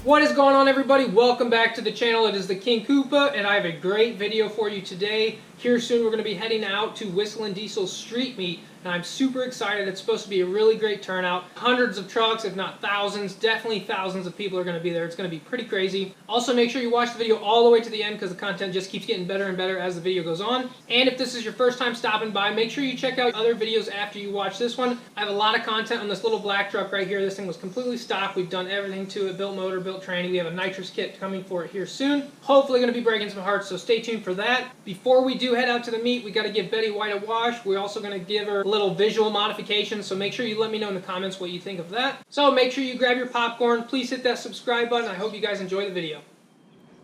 What is going on, everybody? Welcome back to the channel. It is the King Koopa, and I have a great video for you today. Here soon we're going to be heading out to WhistlinDiesel's street meet, and I'm super excited. It's supposed to be a really great turnout. Hundreds of trucks, if not thousands, definitely thousands of people are going to be there. It's going to be pretty crazy. Also, make sure you watch the video all the way to the end because the content just keeps getting better and better as the video goes on. And if this is your first time stopping by, make sure you check out other videos after you watch this one. I have a lot of content on this little black truck right here. This thing was completely stock. We've done everything to it, built motor, built tranny. We have a nitrous kit coming for it here soon. Hopefully going to be breaking some hearts, so stay tuned for that. Before we do head out to the meet, we got to give Betty White a wash. We're also going to give her a little visual modification, so make sure you let me know in the comments what you think of that. So make sure you grab your popcorn. Please hit that subscribe button. I hope you guys enjoy the video.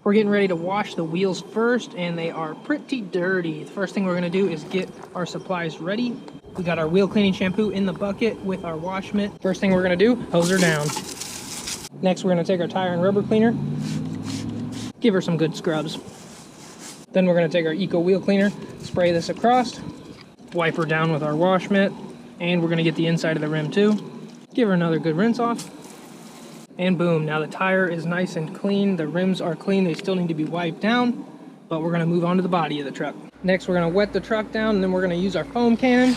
We're getting ready to wash the wheels first, and they are pretty dirty. The first thing we're going to do is get our supplies ready. We got our wheel cleaning shampoo in the bucket with our wash mitt. First thing we're going to do, hose her down. Next, we're going to take our tire and rubber cleaner, give her some good scrubs. Then we're going to take our Eco Wheel Cleaner, spray this across, wipe her down with our wash mitt, and we're going to get the inside of the rim too. Give her another good rinse off, and boom, now the tire is nice and clean. The rims are clean, they still need to be wiped down, but we're going to move on to the body of the truck. Next, we're going to wet the truck down, and then we're going to use our foam cannon.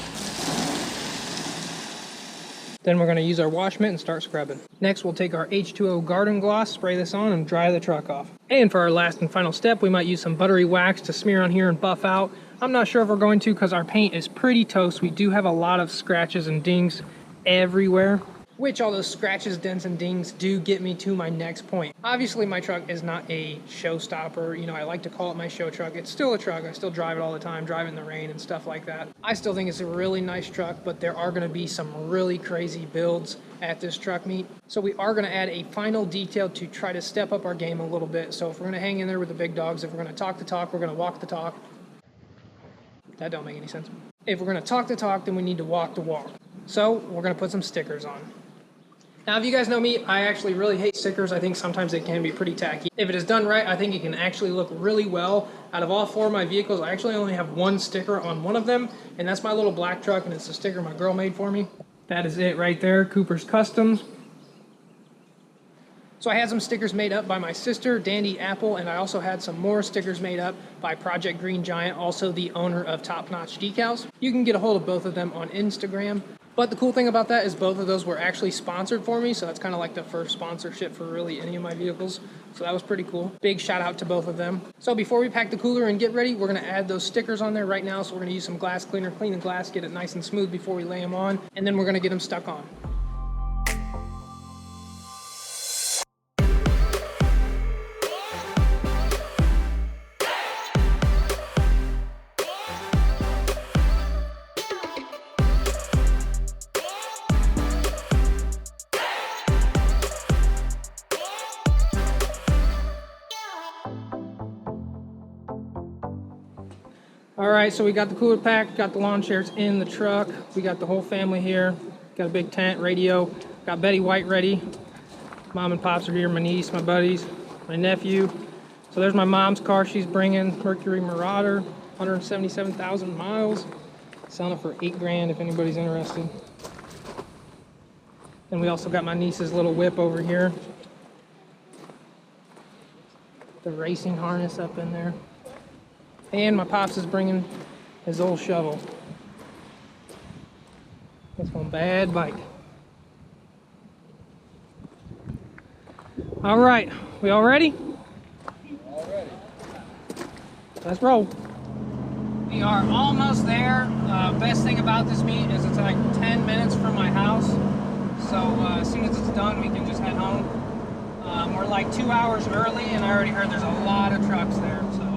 Then we're going to use our wash mitt and start scrubbing. Next, we'll take our H2O garden gloss, spray this on, and dry the truck off. And for our last and final step, we might use some buttery wax to smear on here and buff out. I'm not sure if we're going to because our paint is pretty toast. We do have a lot of scratches and dings everywhere, which all those scratches, dents, and dings do get me to my next point. Obviously, my truck is not a showstopper. You know, I like to call it my show truck. It's still a truck. I still drive it all the time, drive it in the rain and stuff like that. I still think it's a really nice truck, but there are gonna be some really crazy builds at this truck meet. So we are gonna add a final detail to try to step up our game a little bit. So if we're gonna hang in there with the big dogs, if we're gonna talk the talk, we're gonna walk the talk. That don't make any sense. If we're gonna talk the talk, then we need to walk the walk. So we're gonna put some stickers on. Now, if you guys know me, I actually really hate stickers. I think sometimes they can be pretty tacky. If it is done right, I think it can actually look really well. Out of all four of my vehicles, I actually only have one sticker on one of them, and that's my little black truck, and it's a sticker my girl made for me. That is it right there, Cooper's Customs. So I had some stickers made up by my sister, Dandy Apple, and I also had some more stickers made up by Project Green Giant, also the owner of Top Notch Decals. You can get a hold of both of them on Instagram. But the cool thing about that is both of those were actually sponsored for me, so that's kind of like the first sponsorship for really any of my vehicles. So that was pretty cool. Big shout out to both of them. So before we pack the cooler and get ready, we're going to add those stickers on there right now. So we're going to use some glass cleaner, clean the glass, get it nice and smooth before we lay them on, and then we're going to get them stuck on. All right, so we got the cooler packed, got the lawn chairs in the truck. We got the whole family here. Got a big tent, radio. Got Betty White ready. Mom and Pops are here, my niece, my buddies, my nephew. So there's my mom's car she's bringing, Mercury Marauder, 177,000 miles. Selling it for $8 grand if anybody's interested. Then we also got my niece's little whip over here. The racing harness up in there. And my Pops is bringing his old shovel. That's one bad bike. All right, we all ready? All ready. Let's roll. We are almost there. Best thing about this meet is it's like 10 minutes from my house. So as soon as it's done, we can just head home. We're like 2 hours early, and I already heard there's a lot of trucks there. So.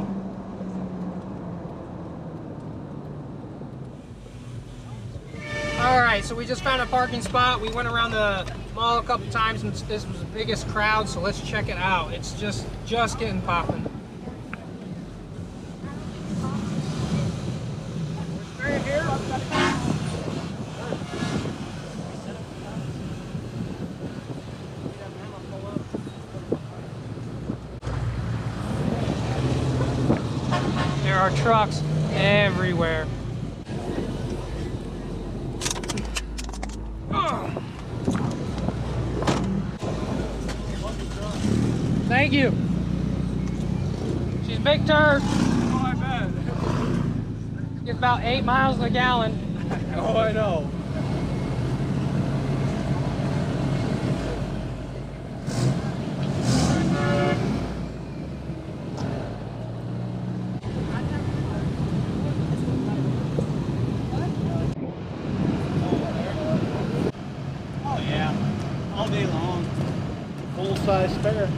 Alright, so we just found a parking spot. We went around the mall a couple times and this was the biggest crowd, so let's check it out. It's just getting popping. Right here. There are trucks everywhere. Thank you. She's a big turd. Oh, I bet. Gets about 8 miles a gallon. Oh, I know. Oh yeah, all day long. Full size spare.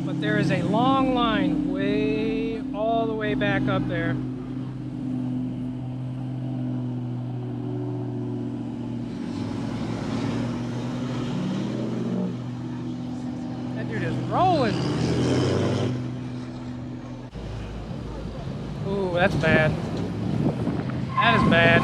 But there is a long line way, all the way back up there. That dude is rolling. Ooh, that's bad. That is bad.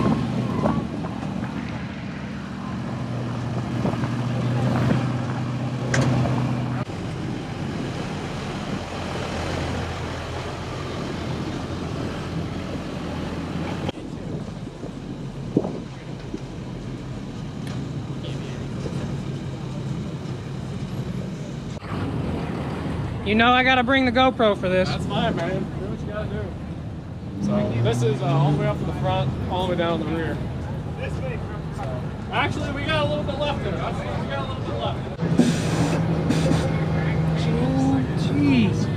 You know I gotta bring the GoPro for this. That's fine, man. Do what you gotta do. So this is all the way up to the front, all the way down the rear. So, actually, we got a little bit left in it. We got a little bit left. Oh, jeez.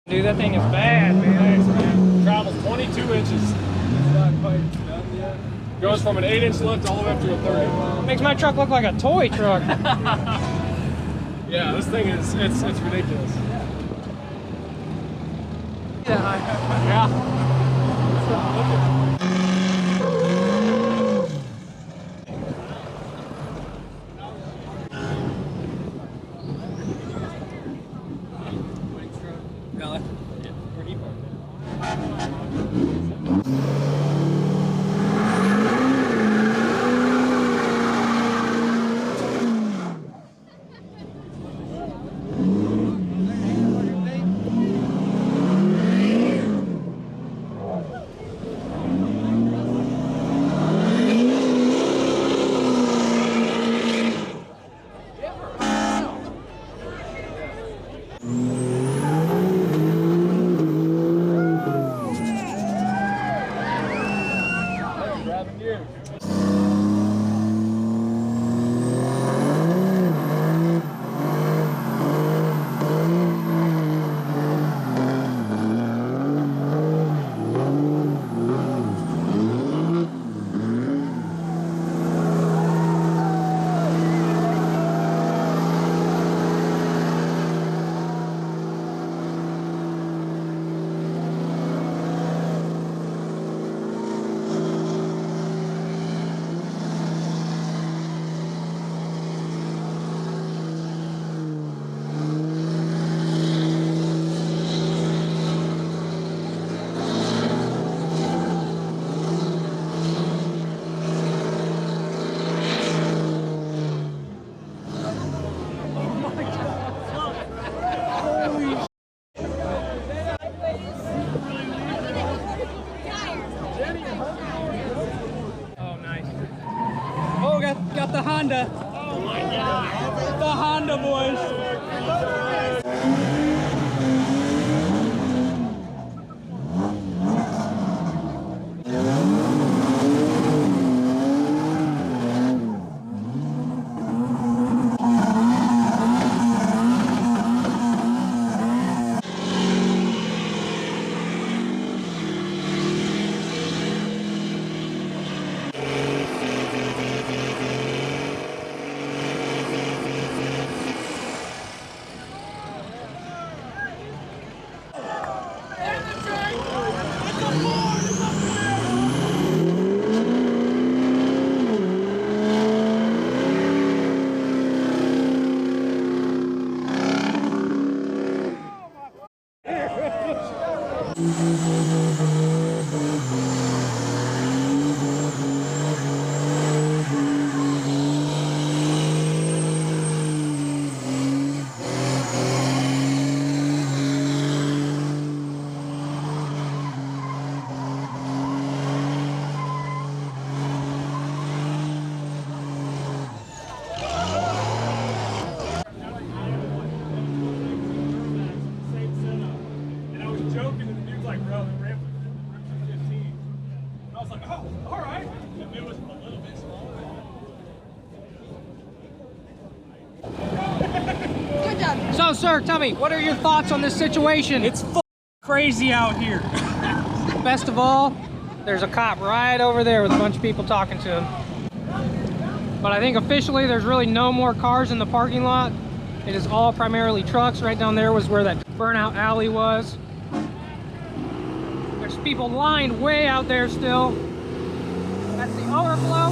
Dude, that thing is bad, man. Thanks, man. Travels 22 inches. It's not quite done yet. Goes from an 8-inch lift all the way up to a 30. Makes my truck look like a toy truck. Yeah, this thing is, it's ridiculous. Yeah. Got the Honda. Oh my God. The Honda, boys. So, sir, tell me, what are your thoughts on this situation? It's crazy out here. Best of all, there's a cop right over there with a bunch of people talking to him. But I think officially there's really no more cars in the parking lot. It is all primarily trucks. Right down there was where that burnout alley was. There's people lined way out there still. That's the overflow.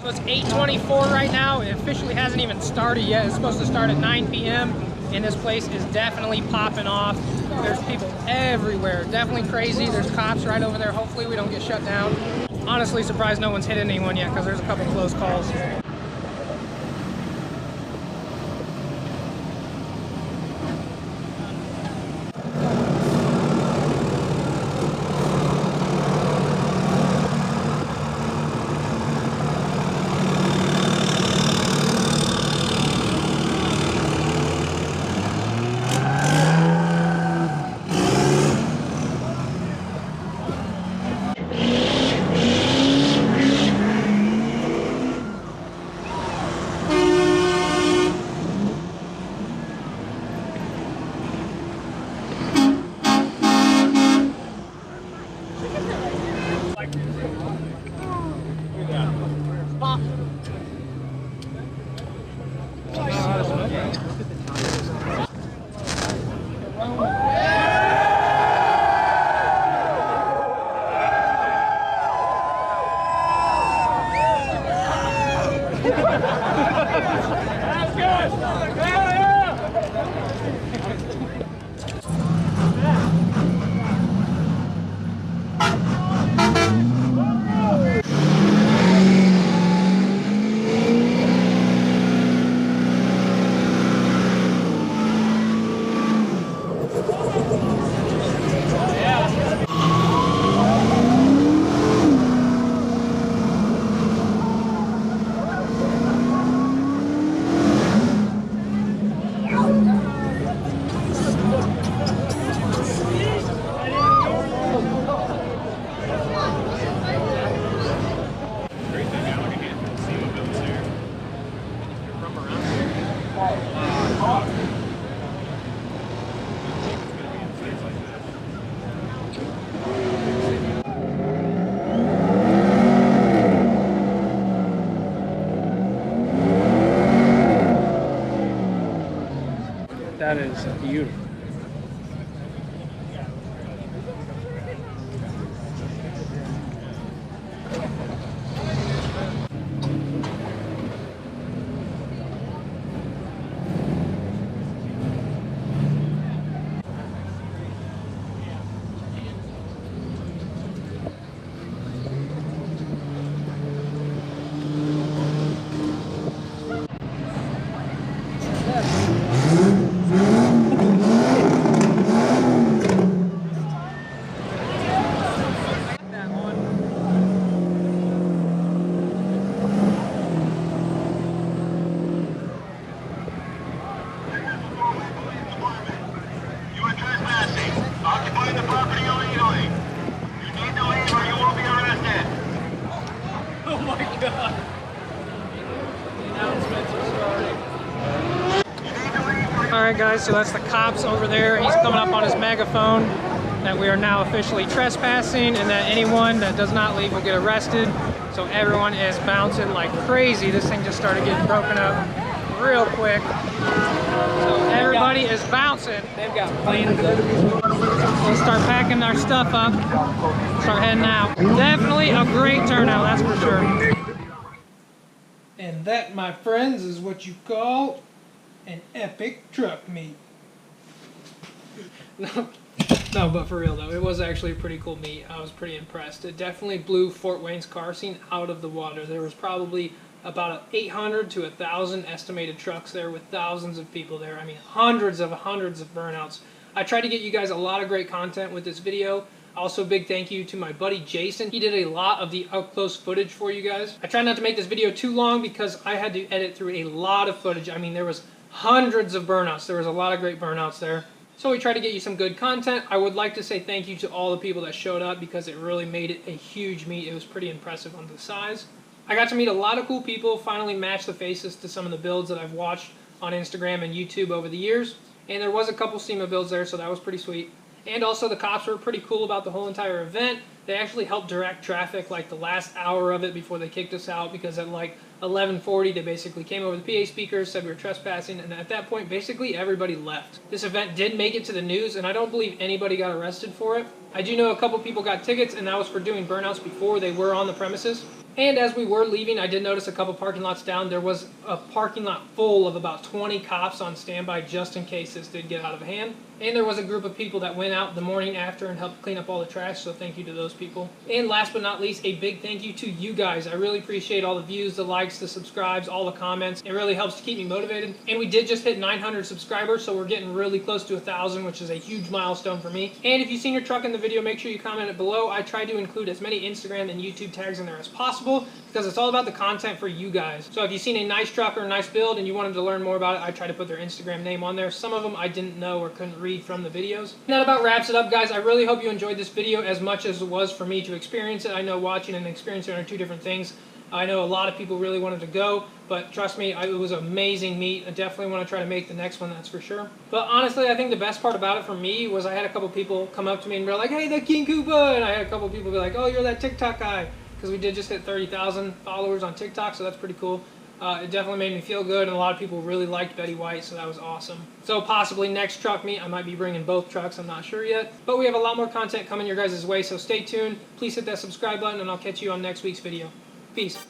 So it's 8:24 right now. It officially hasn't even started yet. It's supposed to start at 9 p.m. and this place is definitely popping off. There's people everywhere. Definitely crazy. There's cops right over there. Hopefully we don't get shut down. Honestly surprised no one's hit anyone yet because there's a couple close calls. That is beautiful. Alright guys, so that's the cops over there. He's coming up on his megaphone that we are now officially trespassing and that anyone that does not leave will get arrested. So everyone is bouncing like crazy. This thing just started getting broken up real quick. So everybody is bouncing. They've got plans. We'll start packing our stuff up, start heading out. Definitely a great turnout, that's for sure. And that, my friends, is what you call an epic truck meet. No, but for real though, it was actually a pretty cool meet. I was pretty impressed. It definitely blew Fort Wayne's car scene out of the water. There was probably about 800 to 1,000 estimated trucks there with thousands of people there. I mean, hundreds of burnouts. I tried to get you guys a lot of great content with this video. Also, big thank you to my buddy Jason. He did a lot of the up-close footage for you guys. I tried not to make this video too long because I had to edit through a lot of footage. I mean, there was hundreds of burnouts. There was a lot of great burnouts there. So we tried to get you some good content. I would like to say thank you to all the people that showed up because it really made it a huge meet. It was pretty impressive on the size. I got to meet a lot of cool people, finally match the faces to some of the builds that I've watched on Instagram and YouTube over the years. And there was a couple SEMA builds there, so that was pretty sweet. And also the cops were pretty cool about the whole entire event. They actually helped direct traffic like the last hour of it before they kicked us out, because at like 11:40 they basically came over the PA speakers, said we were trespassing, and at that point basically everybody left. This event did make it to the news, and I don't believe anybody got arrested for it. I do know a couple people got tickets, and that was for doing burnouts before they were on the premises. And as we were leaving, I did notice a couple parking lots down. There was a parking lot full of about 20 cops on standby just in case this did get out of hand. And there was a group of people that went out the morning after and helped clean up all the trash, so thank you to those people. And last but not least, a big thank you to you guys. I really appreciate all the views, the likes, the subscribes, all the comments. It really helps to keep me motivated. And we did just hit 900 subscribers, so we're getting really close to 1,000, which is a huge milestone for me. And if you've seen your truck in the video, make sure you comment it below. I try to include as many Instagram and YouTube tags in there as possible, because it's all about the content for you guys. So if you've seen a nice truck or a nice build and you wanted to learn more about it, I try to put their Instagram name on there. Some of them I didn't know or couldn't read from the videos. And that about wraps it up, guys. I really hope you enjoyed this video as much as it was for me to experience it. I know watching and experiencing are two different things. I know a lot of people really wanted to go, but trust me, it was an amazing meet. I definitely want to try to make the next one, that's for sure. But honestly, I think the best part about it for me was I had a couple people come up to me and be like, "Hey, that King Koopa!" And I had a couple people be like, "Oh, you're that TikTok guy." Because we did just hit 30,000 followers on TikTok, so that's pretty cool. It definitely made me feel good, and a lot of people really liked Betty White, so that was awesome. So possibly next truck meet, I might be bringing both trucks, I'm not sure yet. But we have a lot more content coming your guys' way, so stay tuned. Please hit that subscribe button, and I'll catch you on next week's video. Peace.